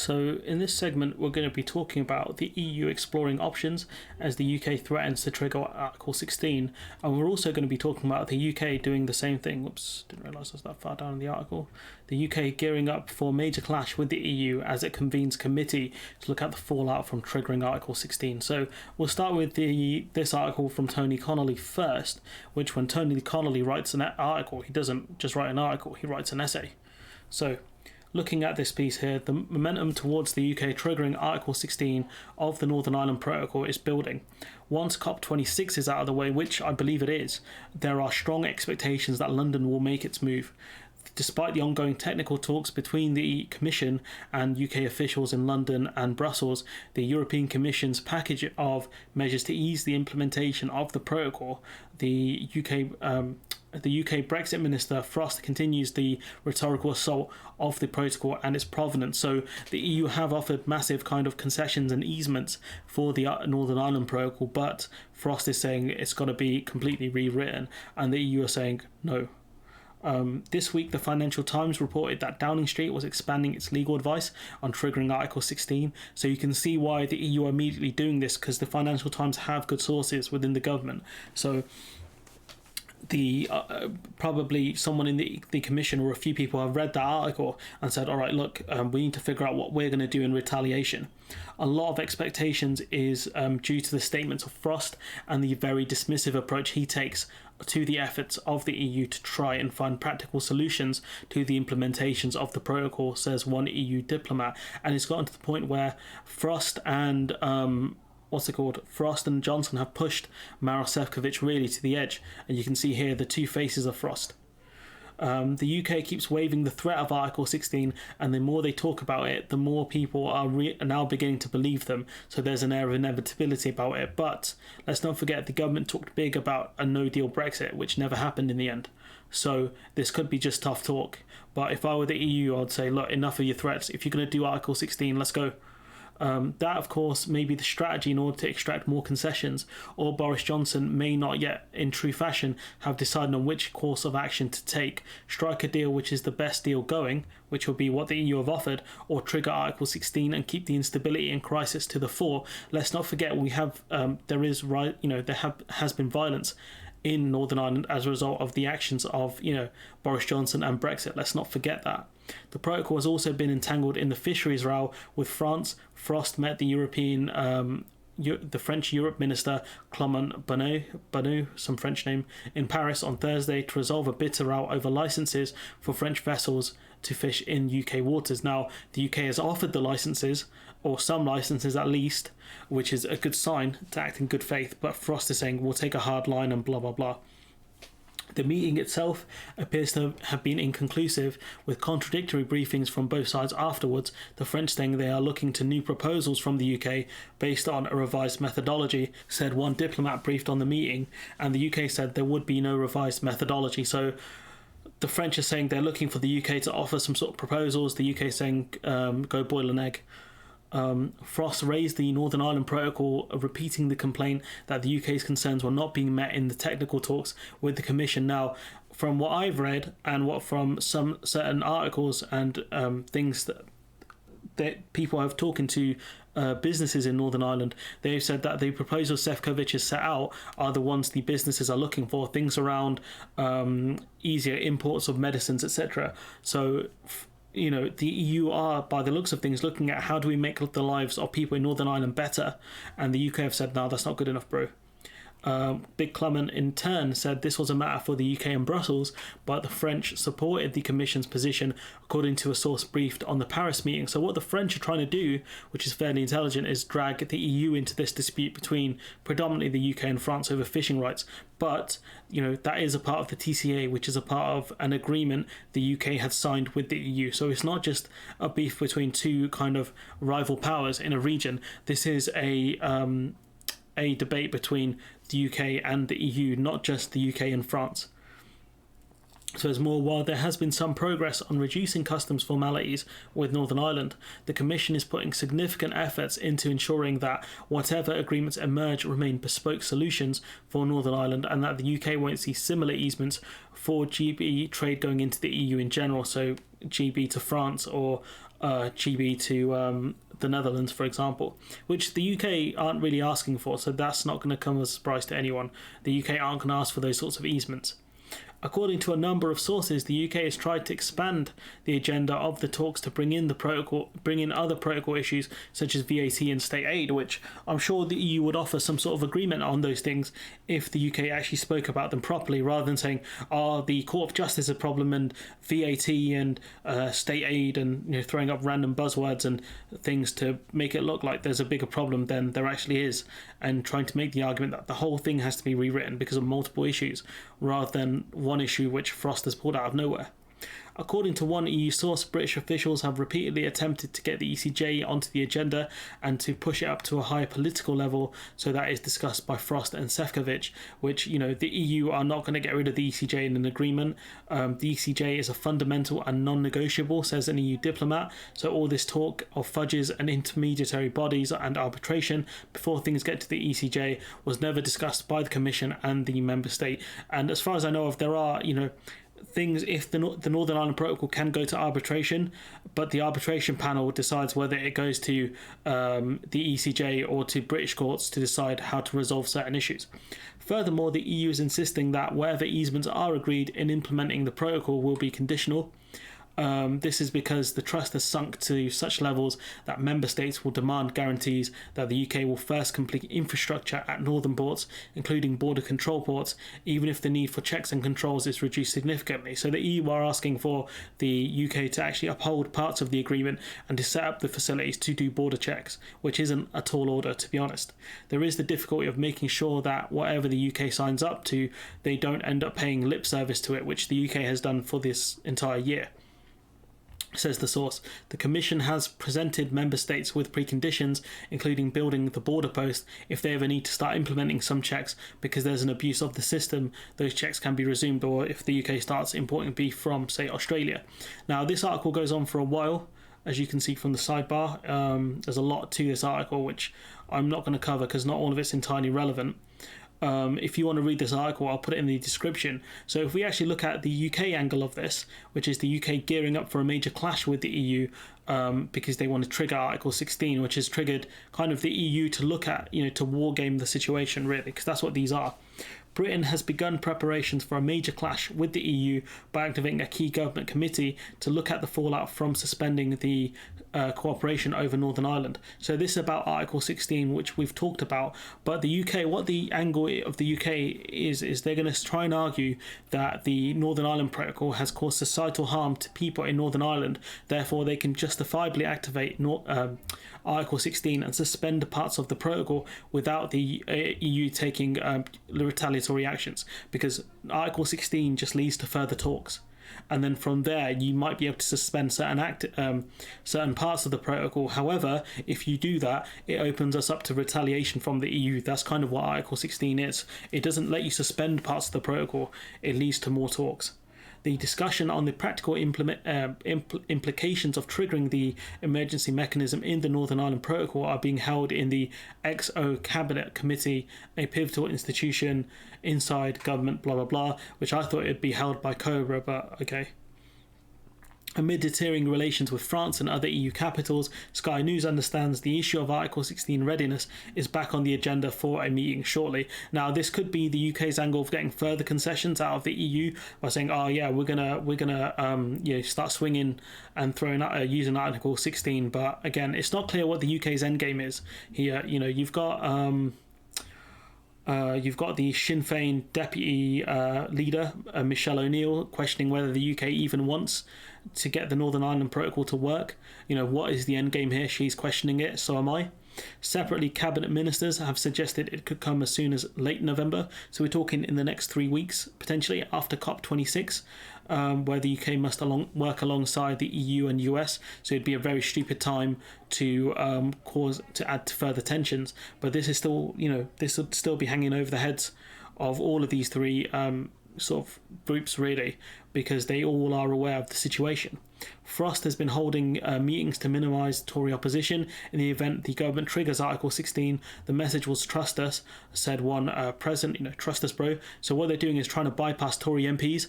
So in this segment, we're going to be talking about the EU exploring options as the UK threatens to trigger Article 16. And we're also going to be talking about the UK doing the same thing. Whoops, didn't realise I was that far down in the article. The UK gearing up for a major clash with the EU as it convenes committee to look at the fallout from triggering Article 16. So we'll start with this article from Tony Connolly first, which when Tony Connolly writes an article, he doesn't just write an article, he writes an essay. So looking at this piece here, the momentum towards the UK triggering Article 16 of the Northern Ireland Protocol is building. Once COP26 is out of the way, which I believe it is, there are strong expectations that London will make its move. Despite the ongoing technical talks between the Commission and UK officials in London and Brussels, the European Commission's package of measures to ease the implementation of the protocol, the UK Brexit Minister Frost continues the rhetorical assault of the protocol and its provenance. So the EU have offered massive kind of concessions and easements for the Northern Ireland Protocol, but Frost is saying it's got to be completely rewritten, and the EU are saying no. This week, the Financial Times reported that Downing Street was expanding its legal advice on triggering Article 16. So you can see why the EU are immediately doing this, because the Financial Times have good sources within the government. So the probably someone in the commission or a few people have read that article and said, all right, look, we need to figure out what we're going to do in retaliation. A lot of expectations is due to the statements of Frost and the very dismissive approach he takes to the efforts of the EU to try and find practical solutions to the implementations of the protocol, says one EU diplomat. And it's gotten to the point where Frost and Frost and Johnson have pushed Maros Sefcovic really to the edge, and you can see here the two faces of Frost. The UK keeps waving the threat of Article 16, and the more they talk about it, the more people are now beginning to believe them. So there's an air of inevitability about it. But let's not forget the government talked big about a no-deal Brexit, which never happened in the end. So this could be just tough talk. But if I were the EU, I'd say, look, enough of your threats. If you're going to do Article 16, let's go. That, of course, may be the strategy in order to extract more concessions, or Boris Johnson may not yet, in true fashion, have decided on which course of action to take: strike a deal which is the best deal going, which will be what the EU have offered, or trigger Article 16 and keep the instability and crisis to the fore. Let's not forget we have has been violence in Northern Ireland as a result of the actions of Boris Johnson and Brexit. Let's not forget that. The protocol has also been entangled in the fisheries row with France. Frost met the French Europe Minister Clement Bonneau, some French name, in Paris on Thursday to resolve a bitter row over licences for French vessels to fish in UK waters. Now, the UK has offered the licences, or some licences at least, which is a good sign to act in good faith, but Frost is saying we'll take a hard line and blah, blah, blah. The meeting itself appears to have been inconclusive, with contradictory briefings from both sides afterwards, the French saying they are looking to new proposals from the UK based on a revised methodology, said one diplomat briefed on the meeting, and the UK said there would be no revised methodology. So the French are saying they're looking for the UK to offer some sort of proposals, the UK saying go boil an egg. Frost raised the Northern Ireland Protocol, repeating the complaint that the UK's concerns were not being met in the technical talks with the Commission. Now, from what I've read and what from some certain articles and things that people have talking to businesses in Northern Ireland, they've said that the proposals Sefcovic has set out are the ones the businesses are looking for, things around easier imports of medicines, etc. So the EU are, by the looks of things, looking at how do we make the lives of people in Northern Ireland better, and the UK have said, no, that's not good enough, bro. Big Clement in turn said this was a matter for the UK and Brussels, but the French supported the Commission's position, according to a source briefed on the Paris meeting. So what the French are trying to do, which is fairly intelligent, is drag the EU into this dispute between predominantly the UK and France over fishing rights. But, that is a part of the TCA, which is a part of an agreement the UK had signed with the EU. So it's not just a beef between two kind of rival powers in a region. This is a debate between the UK and the EU, not just the UK and France. So as more, while there has been some progress on reducing customs formalities with Northern Ireland, the Commission is putting significant efforts into ensuring that whatever agreements emerge remain bespoke solutions for Northern Ireland, and that the UK won't see similar easements for GB trade going into the EU in general, so GB to France or GB to the Netherlands, for example, which the UK aren't really asking for, so that's not going to come as a surprise to anyone. The UK aren't going to ask for those sorts of easements. According to a number of sources, the UK has tried to expand the agenda of the talks to bring in other protocol issues such as VAT and state aid, which I'm sure the EU would offer some sort of agreement on those things if the UK actually spoke about them properly, rather than saying, the Court of Justice is a problem and VAT and state aid, and throwing up random buzzwords and things to make it look like there's a bigger problem than there actually is, and trying to make the argument that the whole thing has to be rewritten because of multiple issues rather than one issue which Frost has pulled out of nowhere. According to one EU source, British officials have repeatedly attempted to get the ECJ onto the agenda and to push it up to a higher political level, so that is discussed by Frost and Šefčovič, which, the EU are not going to get rid of the ECJ in an agreement. The ECJ is a fundamental and non-negotiable, says an EU diplomat, so all this talk of fudges and intermediary bodies and arbitration before things get to the ECJ was never discussed by the Commission and the member state. And as far as I know of, there are, things, if the Northern Ireland Protocol can go to arbitration, but the arbitration panel decides whether it goes to the ECJ or to British courts to decide how to resolve certain issues. Furthermore, the EU is insisting that wherever easements are agreed in implementing the protocol will be conditional. This is because the trust has sunk to such levels that member states will demand guarantees that the UK will first complete infrastructure at northern ports, including border control ports, even if the need for checks and controls is reduced significantly. So the EU are asking for the UK to actually uphold parts of the agreement and to set up the facilities to do border checks, which isn't a tall order, to be honest. There is the difficulty of making sure that whatever the UK signs up to, they don't end up paying lip service to it, which the UK has done for this entire year. Says the source, the Commission has presented member states with preconditions, including building the border post. If they ever need to start implementing some checks because there's an abuse of the system, those checks can be resumed, or if the UK starts importing beef from, say, Australia. Now, this article goes on for a while, as you can see from the sidebar. There's a lot to this article, which I'm not going to cover because not all of it's entirely relevant. If you want to read this article, I'll put it in the description. So if we actually look at the UK angle of this, which is the UK gearing up for a major clash with the EU because they want to trigger Article 16, which has triggered kind of the EU to look at, to wargame the situation, really, because that's what these are. Britain has begun preparations for a major clash with the EU by activating a key government committee to look at the fallout from suspending the cooperation over Northern Ireland. So this is about Article 16, which we've talked about, but the UK, what the angle of the UK is they're going to try and argue that the Northern Ireland Protocol has caused societal harm to people in Northern Ireland, therefore they can justifiably activate Article 16 and suspend parts of the protocol without the EU taking retaliatory actions, because Article 16 just leads to further talks. And then from there, you might be able to suspend certain parts of the protocol. However, if you do that, it opens us up to retaliation from the EU. That's kind of what Article 16 is. It doesn't let you suspend parts of the protocol. It leads to more talks. The discussion on the practical implications of triggering the emergency mechanism in the Northern Ireland Protocol are being held in the XO Cabinet Committee, a pivotal institution inside government, blah, blah, blah, which I thought it'd be held by Cobra, but okay. Amid deteriorating relations with France and other EU capitals, Sky News understands the issue of Article 16 readiness is back on the agenda for a meeting shortly. Now, this could be the UK's angle of getting further concessions out of the EU by saying, "Oh yeah, we're gonna start swinging and throwing out using Article 16." But again, it's not clear what the UK's endgame is here. You've got the Sinn Féin deputy leader, Michelle O'Neill, questioning whether the UK even wants to get the Northern Ireland Protocol to work. What is the end game here? She's questioning it, so am I. Separately, cabinet ministers have suggested it could come as soon as late November, so we're talking in the next 3 weeks, potentially after COP26, where the UK must work alongside the EU and US, so it'd be a very stupid time to add to further tensions. But this is still, this would still be hanging over the heads of all of these three sort of groups, really, because they all are aware of the situation. Frost has been holding meetings to minimise Tory opposition. In the event the government triggers Article 16, the message was trust us, said one president, trust us, bro. So what they're doing is trying to bypass Tory MPs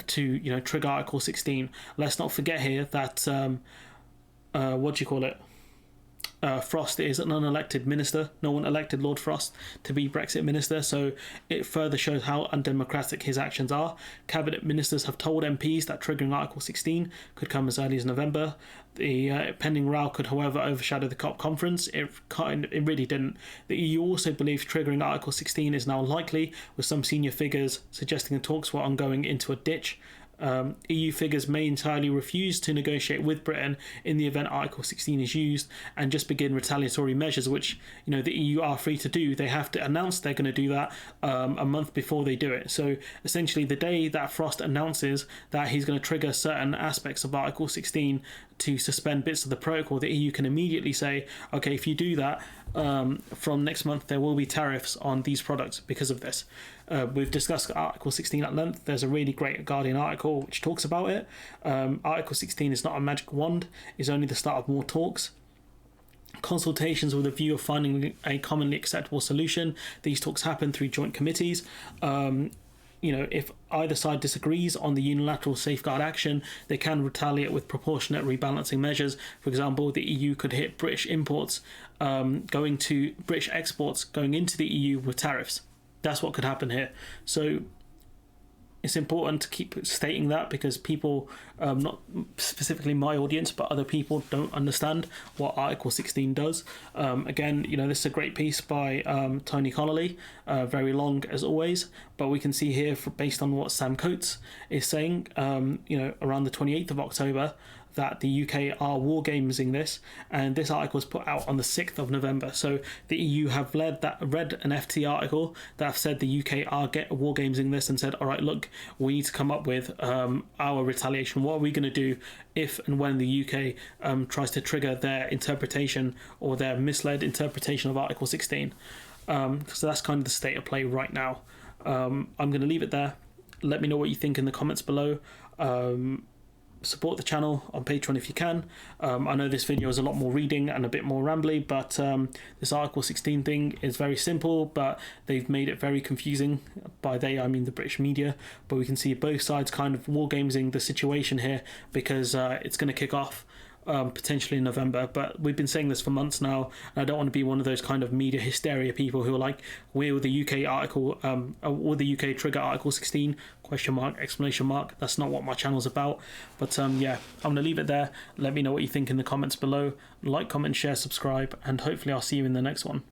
to trigger Article 16. Let's not forget here that what do you call it? Frost is an unelected minister. No one elected Lord Frost to be Brexit minister, so it further shows how undemocratic his actions are. Cabinet ministers have told MPs that triggering Article 16 could come as early as November. The pending row could, however, overshadow the COP conference. It really didn't. The EU also believes triggering Article 16 is now likely, with some senior figures suggesting the talks were ongoing into a ditch. EU figures may entirely refuse to negotiate with Britain in the event Article 16 is used and just begin retaliatory measures, which the EU are free to do. They have to announce they're going to do that a month before they do it. So essentially, the day that Frost announces that he's going to trigger certain aspects of Article 16 to suspend bits of the protocol, the EU can immediately say, okay, if you do that, from next month there will be tariffs on these products because of this. We've discussed Article 16 at length. There's a really great Guardian article which talks about it. Article 16 is not a magic wand, it's only the start of more talks. Consultations with a view of finding a commonly acceptable solution. These talks happen through joint committees. If either side disagrees on the unilateral safeguard action, they can retaliate with proportionate rebalancing measures. For example, the EU could hit British exports going into the EU with tariffs. That's what could happen here. So it's important to keep stating that, because people, not specifically my audience, but other people don't understand what Article 16 does. Again, this is a great piece by Tony Connolly, very long as always, but we can see here, based on what Sam Coates is saying, around the 28th of October, that the UK are wargaming this, and this article was put out on the 6th of November. So the EU have read an FT article that have said the UK are wargaming this, and said, all right, look, we need to come up with our retaliation. What are we going to do if and when the UK tries to trigger their interpretation or their misled interpretation of Article 16? So that's kind of the state of play right now. I'm going to leave it there. Let me know what you think in the comments below. Support the channel on Patreon if you can. I know this video is a lot more reading and a bit more rambly, but this Article 16 thing is very simple, but they've made it very confusing. By they, I mean the British media, but we can see both sides kind of wargaming the situation here, because it's going to kick off potentially in November. But we've been saying this for months now, and I don't want to be one of those kind of media hysteria people who are like, will the UK article, will the UK trigger Article 16? Question mark, exclamation mark. That's not what my channel's about. But yeah, I'm gonna leave it there. Let me know what you think in the comments below. Like, comment, share, subscribe, and hopefully I'll see you in the next one.